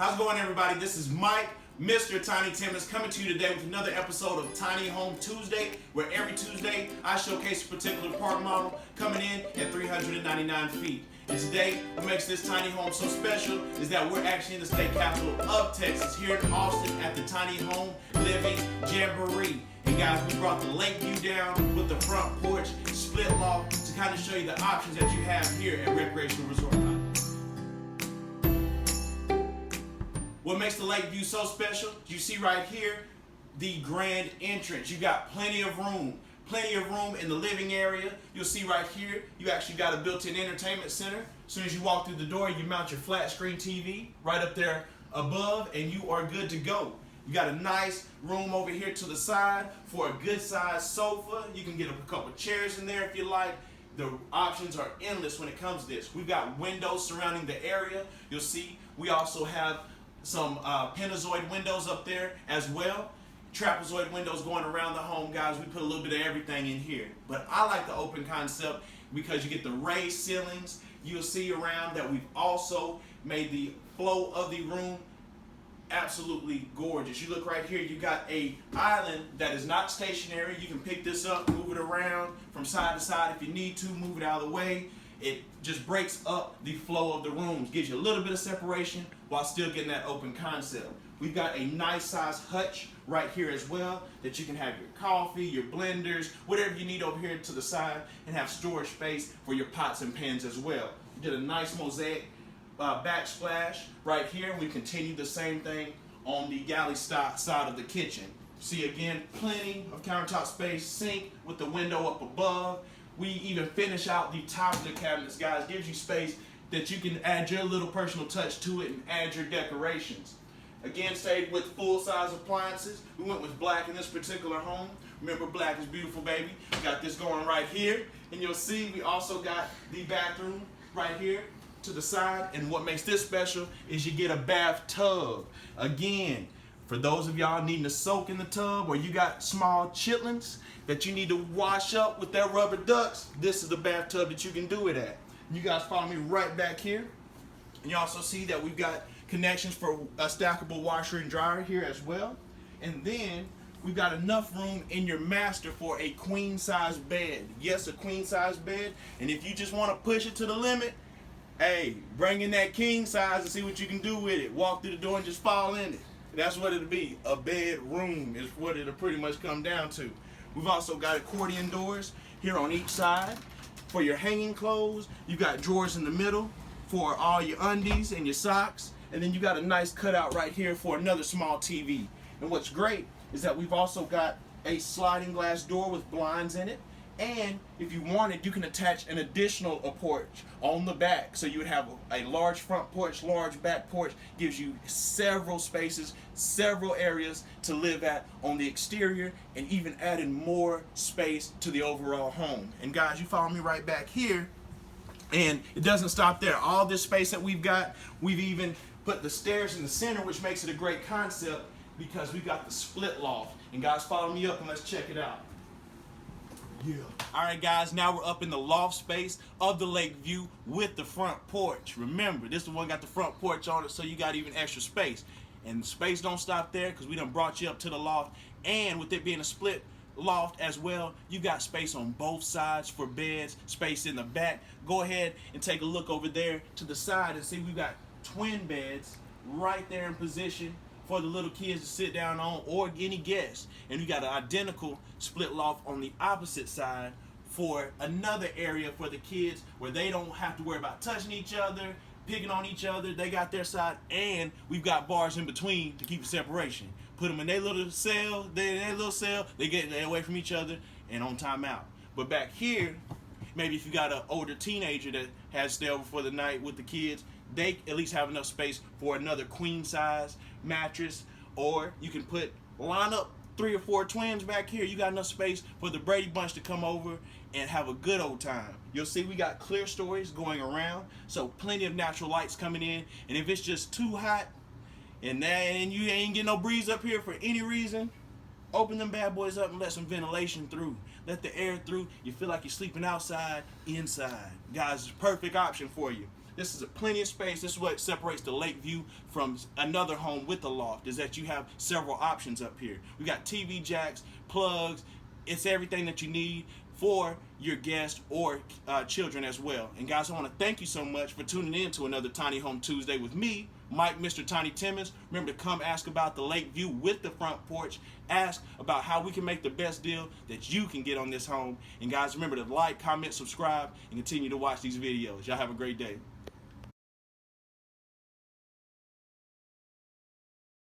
How's it going, everybody? This is Mike, Mr. Tiny Timmons, coming to you today with another episode of Tiny Home Tuesday, where every Tuesday I showcase a particular park model coming in at 399 feet. And today, what makes this tiny home so special is that we're actually in the state capital of Texas, here in Austin at the Tiny Home Living Jamboree. And guys, we brought the Lakeview down with the front porch, split loft, to kind of show you the options that you have here at Recreational Resort. What makes the Lakeview so special? You see right here, the grand entrance. You got plenty of room in the living area. You'll see right here, you actually got a built-in entertainment center. As soon as you walk through the door, you mount your flat screen TV right up there above, and you are good to go. You got a nice room over here to the side for a good sized sofa. You can get a couple of chairs in there if you like. The options are endless when it comes to this. We've got windows surrounding the area. You'll see we also have some pentazoid windows up there as well. Trapezoid windows going around the home, guys. We put a little bit of everything in here. But I like the open concept because you get the raised ceilings. You'll see around that we've also made the flow of the room absolutely gorgeous. You look right here, you got a island that is not stationary. You can pick this up, move it around from side to side if you need to, move it out of the way. It just breaks up the flow of the rooms, gives you a little bit of separation while still getting that open concept. We've got a nice size hutch right here as well that you can have your coffee, your blenders, whatever you need over here to the side, and have storage space for your pots and pans as well. We did a nice mosaic backsplash right here. We continue the same thing on the galley side of the kitchen. See, again, plenty of countertop space, sink with the window up above. We even finish out the top of the cabinets, guys. Gives you space that you can add your little personal touch to it and add your decorations. Again, stayed with full-size appliances. We went with black in this particular home. Remember, black is beautiful, baby. We got this going right here. And you'll see we also got the bathroom right here to the side. And what makes this special is you get a bathtub. Again, for those of y'all needing to soak in the tub, or you got small chitlins that you need to wash up with that rubber ducks, this is the bathtub that you can do it at. You guys follow me right back here. And you also see that we've got connections for a stackable washer and dryer here as well. And then we've got enough room in your master for a queen size bed. Yes, a queen size bed. And if you just want to push it to the limit, hey, bring in that king size and see what you can do with it. Walk through the door and just fall in it. That's what it'll be. A bedroom is what it'll pretty much come down to. We've also got accordion doors here on each side. For your hanging clothes, you got drawers in the middle for all your undies and your socks. And then you got a nice cutout right here for another small TV. And what's great is that we've also got a sliding glass door with blinds in it. And if you wanted, you can attach an additional porch on the back. So you would have a large front porch, large back porch. Gives you several spaces, several areas to live at on the exterior, and even adding more space to the overall home. And guys, you follow me right back here. And it doesn't stop there. All this space that we've got, we've even put the stairs in the center, which makes it a great concept because we've got the split loft. And guys, follow me up and let's check it out. Yeah. All right, guys, now we're up in the loft space of the Lakeview with the front porch. Remember, this one got the front porch on it, so you got even extra space. And space don't stop there because we done brought you up to the loft. And with it being a split loft as well, you got space on both sides for beds, space in the back. Go ahead and take a look over there to the side and see we got twin beds right there in position for the little kids to sit down on, or any guests. And we got an identical split loft on the opposite side for another area for the kids where they don't have to worry about touching each other, picking on each other. They got their side, and we've got bars in between to keep the separation. Put them in their little cell, they get away from each other and on time out. But back here, maybe if you got an older teenager that has to stay over for the night with the kids, they at least have enough space for another queen size mattress. Or you can line up 3 or 4 twins back here. You got enough space for the Brady Bunch to come over and have a good old time. You'll see we got clear stories going around, so plenty of natural lights coming in. And if it's just too hot and you ain't getting no breeze up here for any reason, open them bad boys up and let some ventilation through. Let the air through. You feel like you're sleeping outside, inside. Guys, it's a perfect option for you. This is a plenty of space. This is what separates the Lakeview from another home with a loft, is that you have several options up here. We got TV jacks, plugs. It's everything that you need for your guests or children as well. And guys, I want to thank you so much for tuning in to another Tiny Home Tuesday with me, Mike, Mr. Tiny Timmons. Remember to come ask about the Lakeview with the front porch. Ask about how we can make the best deal that you can get on this home. And guys, remember to like, comment, subscribe, and continue to watch these videos. Y'all have a great day.